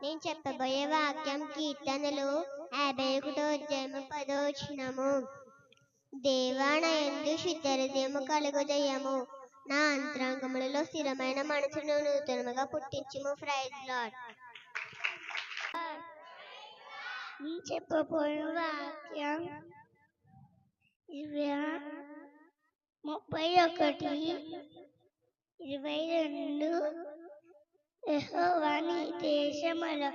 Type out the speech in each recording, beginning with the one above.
నేను చెప్పబోయే వాక్యం కీర్తనలు 51 అధ్యాయము 10 వచనము. దేవా నా యందు శుద్ధ హృదయము కలుగజేయము, నా అంతరంగములలో స్థిరమైన మనసును నూతనముగా పుట్టించుము. Praise Lord. నేను చెప్పబోయే వాక్యం 31:22. యెహోవా నీ దేశములో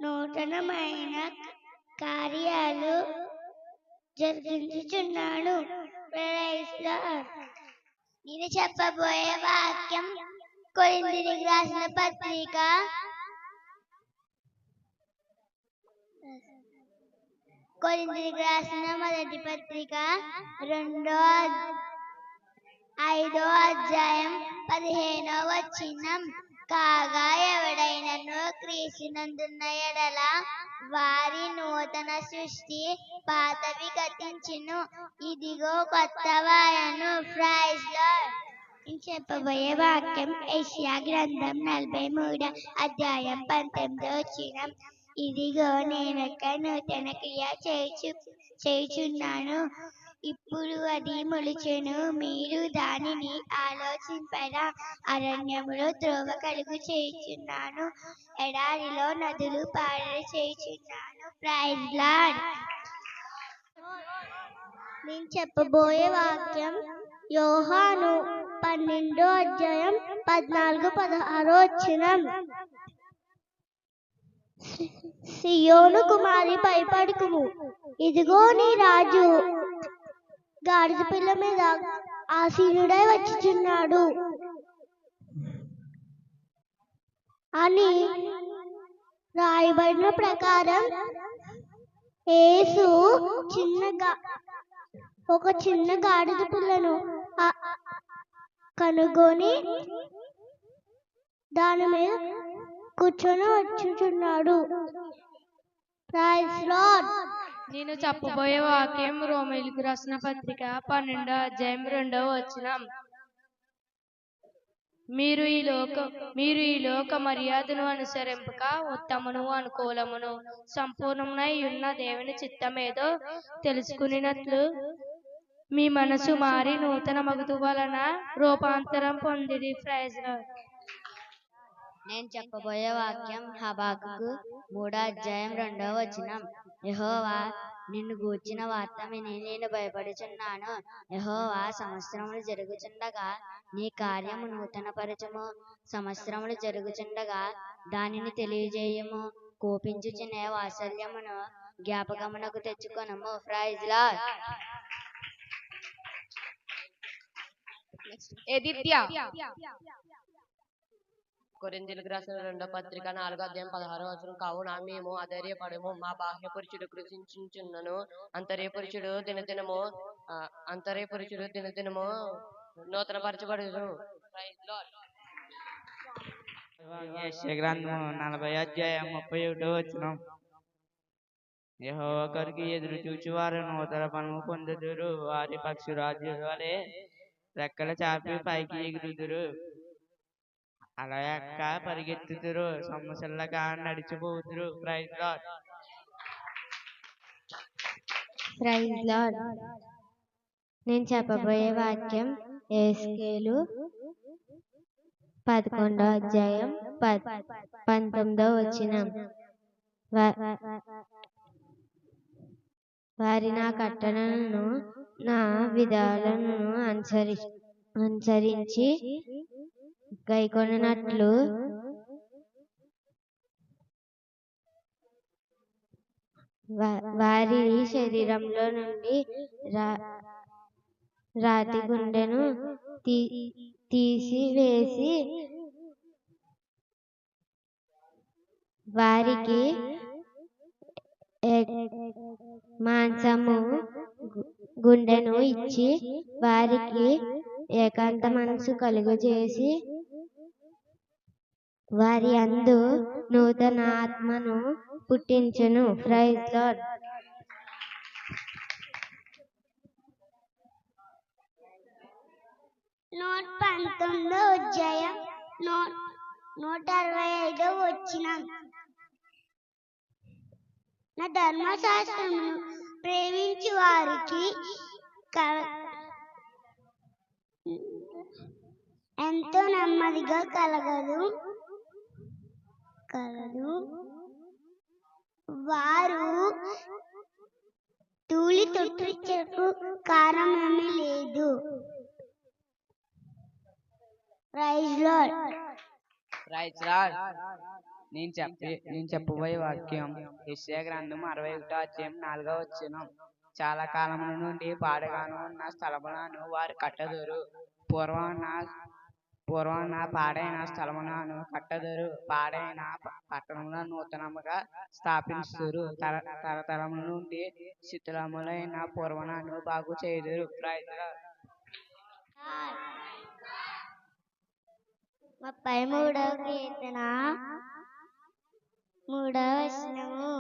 నూతనమైన కార్యాలు జరిగించుచున్నాడు. Praise Lord. నేను చెప్పబోయే వాక్యం కొరింథీయులకు రాసిన పత్రిక మొదటి పత్రిక 5వ అధ్యాయం 15వ వచనం. కాగా ఎవడైనను క్రీస్తునందున్న ఎడల వారి నూతన సృష్టి, పాతవి గతించును, ఇదిగో కొత్తవాయను. Praise Lord. నేను చెప్పబోయే వాక్యం యెషయా గ్రంథం 43వ అధ్యాయం 19వ వచనం. ఇదిగో నేనొక నూతన క్రియ చేయుచున్నాను, ఇప్పుడు అది మొలిచెను, మీరు దానిని ఆలోచింపరా. అరణ్యములో త్రోవ కలుగు చేయుచున్నాను, ఎడారిలో నదులు పారలు చేయుచున్నాను. Praise Lord. నేను చెప్పబోయే వాక్యం యోహాను 12వ అధ్యాయం 14-16 వచనం. సియోను కుమారి భయపడకుము, ఇదిగో నీ రాజు గాడిద పిల్ల మీద ఆసీనుడై వచ్చుచున్నాడు అని రాయబడిన ప్రకారం యేసు ఒక చిన్న గాడిద పిల్లను కనుగొని దాని మీద కూర్చొని వచ్చుచున్నాడు. Praise Lord. నేను చెప్పబోయే వాక్యం రోమీయులకు రాసిన పత్రిక 12వ అధ్యాయం 2వ వచనం. మీరు ఈ లోక మర్యాదను అనుసరింపక ఉత్తమను, అనుకూలమును, సంపూర్ణమునై ఉన్న దేవుని చిత్తమేదో తెలుసుకున్నట్లు మీ మనసు మారి నూతన మగుతు వలన రూపాంతరం పొందిడి. Praise Lord. నేను చెప్పబోయే వాక్యం హబక్కూకు 3వ అధ్యాయం 2వ వచనం. యెహోవా నిన్ను గూర్చిన వార్త విని నేను భయపడుచున్నాను. యెహోవా సంవత్సరములు జరుగుచుండగా నీ కార్యము నూతన పరచము, సంవత్సరములు జరుగుచుండగా దానిని తెలియజేయము, కోపించుచునే వాత్సల్యమును జ్ఞాపకమునకు తెచ్చుకొనము. Praise lord. కొరింథీయులకు రాసిన 2వ పత్రిక 4వ అధ్యాయం 16వ వచనం. కావున మేము అధైర్యపడము, మా బాహ్య పురుషుడు కృషించుచున్నను, అంతర్య పురుషుడు దినదినము నూతన పరచబడును. యెషయా గ్రంథం 40వ అధ్యాయం 31వ వచనం. యెహోవా కొరకు ఎదురు చూచువారు నూతన బలము పొందుదురు, వారి పక్షిరాజు వలె రెక్కలు చాపి పైకి ఎగురుదురు, అలయక్క పరిగెత్తుదురు, సొమ్మసిల్లగా నడిచిపోదురు. Praise Lord. Praise Lord. నేను చెప్పబోయే వాక్యం యెహెజ్కేలు 11వ అధ్యాయం 19వ వచనం. వారి నా కట్టడలను నా విధాలను అనుసరించి గైకొనట్లు వారి శరీరంలో నుండి రాతి గుండెను తీసివేసి వారికి మాంసము గుండెను ఇచ్చి వారికి ఏకాంత మనసు కలుగజేసి వారి అందు నూతన ఆత్మను పుట్టించును. Praise lord. నూట 19వ అధ్యాయం 165వ వచనం. నా ధర్మశాస్త్రమును ప్రేమించు వారికి ఎంతో నెమ్మదిగా కలదు. వారు తూలి తొట్టించకు కారణమేమీ లేదు. Praise Lord. Praise Lord. నేను చెప్పబోయే వాక్యం యెషయా గ్రంథం 61వ అధ్యాయం 4వ వచనం. చాలా కాలం నుండి పాడగాను ఉన్న స్థలములను వారు కట్టదురు. పూర్వం పాడైన స్థలములను కట్టదురు. పాడైన పట్టణములను నూతనముగా స్థాపించుదురు. తరతరముల నుండి శిథిలములైన పూర్వములను బాగు చేయుదురు. Praise lord. 33వ కీర్తన 3వ వచనము.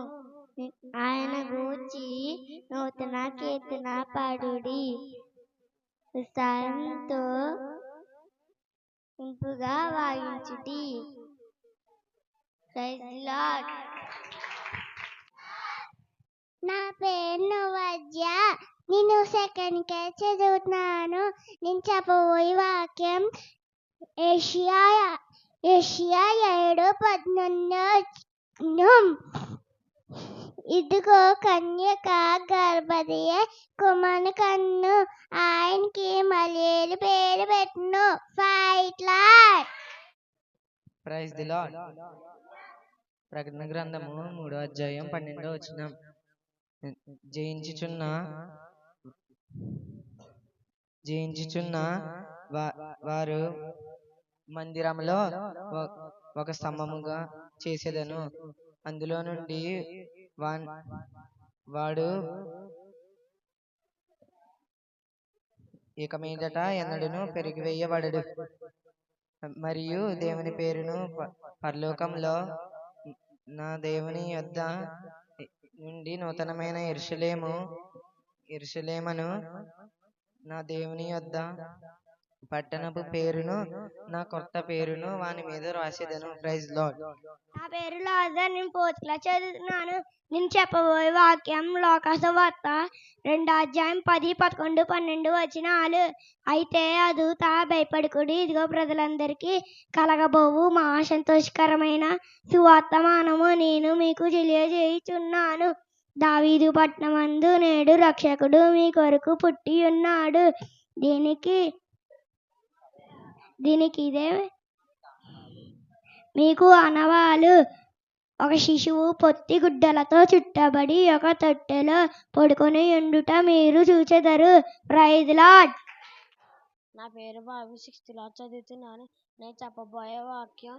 ఆయన గూర్చి నూతన కీర్తన పాడుడి, ఉత్సాహంతో ఇంపుగా వాయించుడి. Praise Lord. నా పేరు నవ్య. నేను సెకండ్ క్లాస్ చదువుతున్నాను. నేను చెప్పబోయే వాక్యం యెషయా 7:11. ఇదిగో కన్యక గర్భవతియే కుమారుని కన్ను, ఆయనకి ఇమ్మానుయేలు పేరు పెట్టును. ఫైట్ లార్డ్. Praise the Lord. ప్రకటన గ్రంథము 3వ అధ్యాయం 12వ వచనం. జయించుచున్న వారు మందిరములో ఒక స్తంభముగా చేసేదను. అందులో నుండి వాడు ఇక మీదట ఎన్నడూను పెరిగివేయబడడు. మరియు దేవుని పేరును పరలోకంలో నా దేవుని యొద్ద నుండి నూతనమైన యెరూషలేమును నా దేవుని యొద్ద పట్టణపు పేరును నా కొత్త పేరును వాని మీద రాసేదను. Praise Lord. నా పేరు లాజర్. నేను 4th క్లాస్ చదువుతున్నాను. నేను చెప్పబోయే వాక్యం లోకాసువార్త 2వ అధ్యాయం 10, 11, 12 వచనాలు. అయితే అదూత భయపడకుడి, ఇదిగో ప్రజలందరికీ కలగబోవు మహా సంతోషకరమైన సువర్తమానము నేను మీకు తెలియజేయుచున్నాను. దావీదు పట్టణమందు నేడు రక్షకుడు మీ కొరకు పుట్టి ఉన్నాడు. దీనికి ఇదే మీకు ఆనవాలు. ఒక శిశువు పొత్తి గుడ్డలతో చుట్టబడి ఒక తొట్టెలో పడుకొని ఉండుట మీరు చూచెదరు. Praise Lord. నా పేరు బాబు. 6th క్లాస్ చదువుతున్నాను. నేను చెప్పబోయే వాక్యం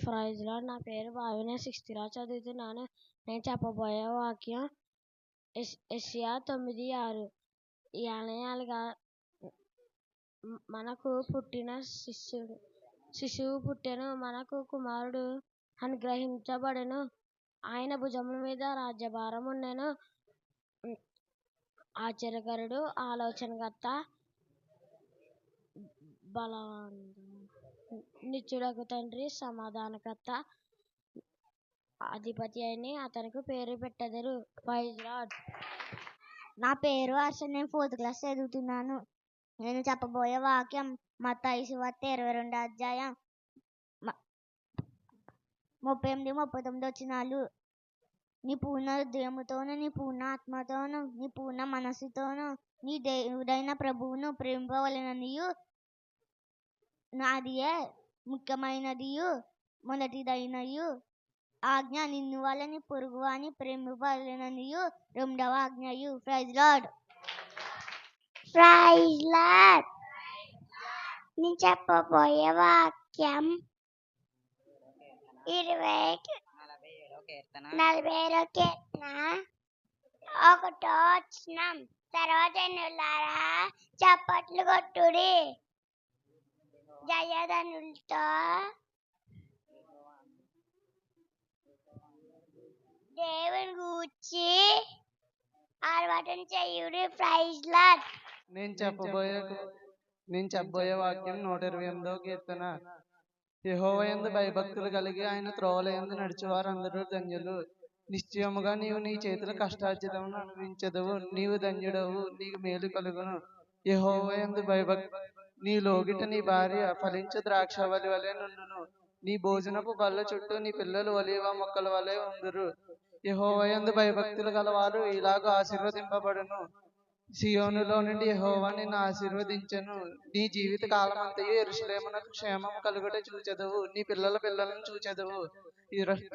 ప్రైజ్ లార్డ్. నా పేరు బాబు. నేను 6th క్లాస్ చదువుతున్నాను. నేను చెప్పబోయే వాక్యం యెషయా 9:6. ఏలయనగా మనకు పుట్టిన శిశువు పుట్టెను, మనకు కుమారుడు అనుగ్రహించబడెను, ఆయన భుజముల మీద రాజ్యభారం ఉండెను. ఆశ్చర్యకరుడు, ఆలోచనకర్త, నిత్యుడగు తండ్రి, సమాధానకర్త, అధిపతి అని అతనికి పేరు పెట్టెదరు. Praise Lord. నా పేరు హర్ష. నేను 4th క్లాస్ చదువుతున్నాను. నేను చెప్పబోయే వాక్యం మత్తయి సువార్త 22వ అధ్యాయం 38, 39 వచనాలు. నీ పూర్ణ హృదయముతోను, నీ పూర్ణ ఆత్మతోను, నీ పూర్ణ మనస్సుతోను నీ దేవుడైన ప్రభువును ప్రేమింపవలెననియు నాదియే ముఖ్యమైనదియు మొదటిదైనయు ఆజ్ఞ. నిన్ను వల్ల నీ పొరుగు వాని ప్రేమింపవలెననియు 2వ ఆజ్ఞయు. Praise Lord. Praise Lord. నేను చెప్పబోయే వాక్యం 47వ కీర్తన 1వ వచనం. సర్వజనులారా చప్పట్లు కొట్టుడి, జయధ్వనులతో దేవుని గూర్చి ఆర్భాటం చేయుడి. Praise Lord. నేను చెప్పబోయే వాక్యం 128వ కీర్తన యెహోవాయందు భయభక్తులు కలిగి ఆయన త్రోవలయందు నడిచేవారందరూ ధన్యులు. నిశ్చయముగా నీవు నీ చేతుల కష్టార్జితమును అనుభవించెదవు. నీవు ధన్యుడవు, నీకు మేలు కలుగును. యెహోవాయందు నీ లోగిట నీ భార్య ఫలించు ద్రాక్షవల్లి వలె నుండును. నీ భోజనపు బల్ల చుట్టూ నీ పిల్లలు ఒలీవ మొక్కల వలె ఉందురు. యెహోవాయందు భయభక్తులు గలవారు ఇలాగూ ఆశీర్వదింపబడును. సియోనులో నుండి యెహోవా నిన్ను ఆశీర్వదించెను. నీ జీవిత కాలమంతయు యెరూషలేమునకు క్షేమము కలుగుట చూచెదవు. నీ పిల్లల పిల్లలను చూచెదవు.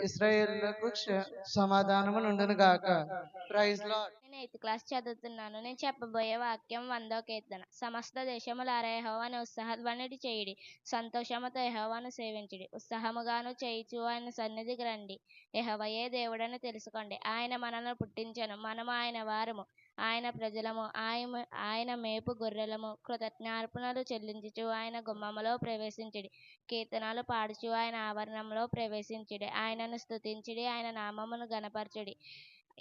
ఇశ్రాయేలులకు సమాధానము నుండును గాక. Praise Lord. నేను 8th క్లాస్ చదువుతున్నాను. నేను చెప్పబోయే వాక్యం 100వ కీర్తన. సమస్త దేశములారా యెహోవాను ఉత్సాహధ్వని చేయుడి, సంతోషముతో యెహోవాను సేవించుడి. ఉత్సాహముగాను చేయుచు ఆయన సన్నిధికి రండి. యెహోవాయే దేవుడని తెలుసుకోండి. ఆయన మనల్ని పుట్టించెను, మనము ఆయన వారము, ఆయన ప్రజలము, ఆయన మేపు గొర్రెలము. కృతజ్ఞార్పణలు చెల్లించుచు ఆయన గుమ్మములో ప్రవేశించుడి. కీర్తనలు పాడుచు ఆయన ఆవరణంలో ప్రవేశించుడి. ఆయనను స్తుతించుడి, ఆయన నామమును గణపరచుడి.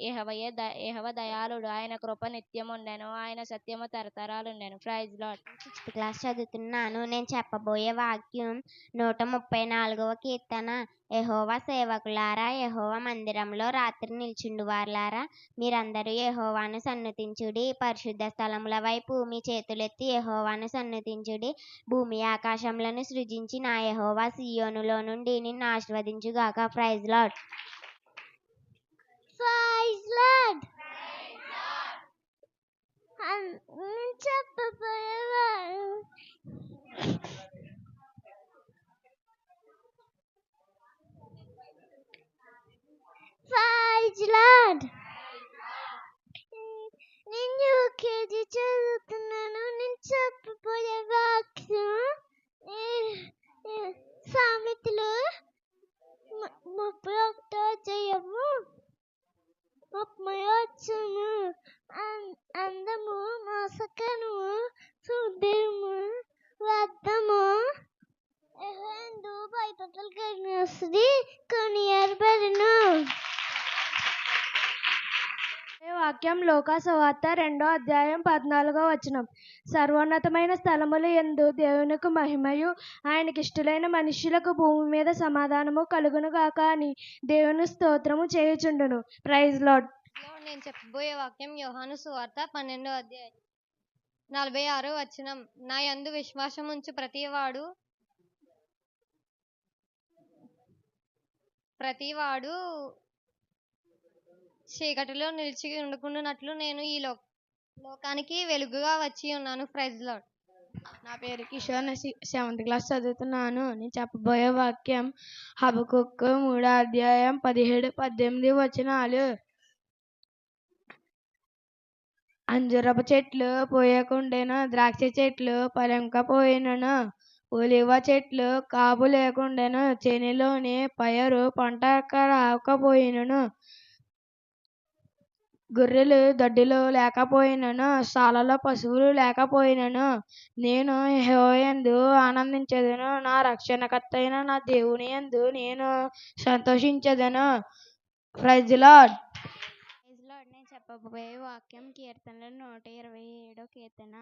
యెహోవా దయాళుడు, ఆయన కృప నిత్యముండెను, ఆయన సత్యము తరతరాలుండెను. Praise lord. 6th క్లాస్ చదువుతున్నాను. నేను చెప్పబోయే వాక్యం 134వ కీర్తన. యెహోవా సేవకులారా, యెహోవా మందిరంలో రాత్రి నిల్చుండు వారులారా, మీరందరూ యెహోవాను సన్నుతించుడి. పరిశుద్ధ స్థలముల వైపు మీ చేతులెత్తి యెహోవాను సన్నుతించుడి. భూమి ఆకాశములను సృజించి నా యెహోవా సియోనులో నుండి నిన్ను ఆశీర్వదించుగాక. Praise Lord. Praise Lord. నేను చెప్పబోయేవారు ప్రైజ్ లార్డ్. నేను యూకేజీ చదువుతున్నాను. నేను చెప్పబోయే వాక్యం సామెతలు 31వ అధ్యాయము 30వ అందము మోసకను సుదీర్ము వ్యర్థము ఎందు భయపడలు కలిగినది కొనియాడబడును. వాక్యం లూకా సువార్త 2వ అధ్యాయం 14వ వచనం. సర్వోన్నతమైన స్థలములు యందు దేవునికి మహిమయు, ఆయనకిష్టులైన మనుష్యులకు భూమి మీద సమాధానము కలుగును గాక అని దేవుని స్తోత్రము చేయుచుండును. Praise Lord. నేను చెప్పబోయే వాక్యం యోహాను సువార్త 12వ అధ్యాయం 46వ వచనం. నా యందు విశ్వాసం ఉంచు ప్రతివాడు చీకటిలో నిలిచి ఉండకుండానట్లు నేను ఈ లోకానికి వెలుగుగా వచ్చి ఉన్నాను. Praise Lord. నా పేరు కిషోర్. నేను 7th క్లాస్ చదువుతున్నాను. నేను చెప్పబోయే వాక్యం హబకుక్కు 3వ అధ్యాయం 17-18 వచనాలు. అంజూరపు చెట్లు పోయకుండెను, ద్రాక్ష చెట్లు ఫలింకపోయినను, ఒలివ చెట్లు కాపు లేకుండెను, చేనిలోని పయరు పంట రాకపోయినను, గొర్రెలు దొడ్డిలో లేకపోయినను, సాలలో పశువులు లేకపోయినను, నేను యెహోవాయందు ఆనందించెదను. నా రక్షణకర్త అయిన నా దేవుని యందు నేను సంతోషించెదను. Praise Lord. Praise Lord. నేను చెప్పబోయే వాక్యం కీర్తనలు 127వ కీర్తన.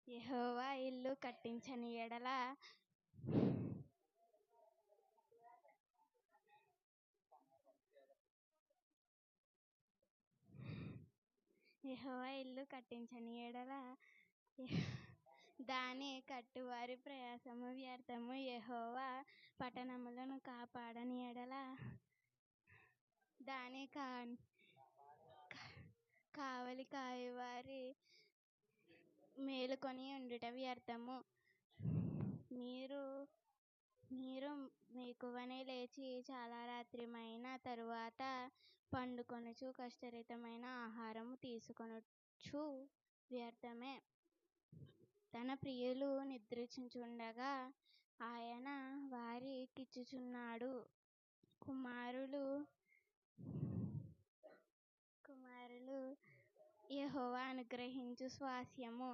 యెహోవా ఇల్లు కట్టించని ఎడల దాని కట్టువారి ప్రయాసము వ్యర్థము. యెహోవా పట్టణములను కాపాడని ఎడల దాని కావలి కాయువారి మేలుకొని ఉండుట వ్యర్థము. మీరు మెలకువనే లేచి చాలా రాత్రిమైన తరువాత పండుకొనుచు కష్టరహితమైన ఆహారము తీసుకొనుచు వ్యర్థమే. తన ప్రియులు నిద్రించుచుండగా ఆయన వారికిచ్చుచున్నాడు. కుమారులు యెహోవా అనుగ్రహించు స్వాస్థ్యము,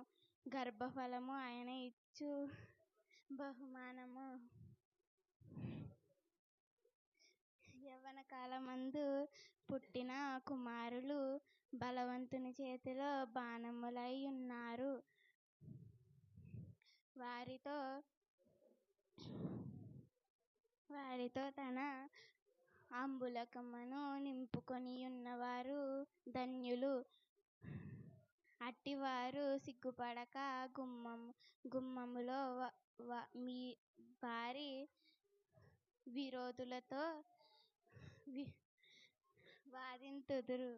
గర్భఫలము ఆయన ఇచ్చు బహుమానము. యవ్వన కాలమందు పుట్టిన కుమారులు బలవంతుని చేతిలో బాణములై ఉన్నారు. వారితో వారితో తన అంబులకమ్మను నింపుకొని ఉన్నవారు ధన్యులు. అట్టివారు సిగ్గుపడక గుమ్మములో మీ వారి విరోధులతో వాదింతుదురు.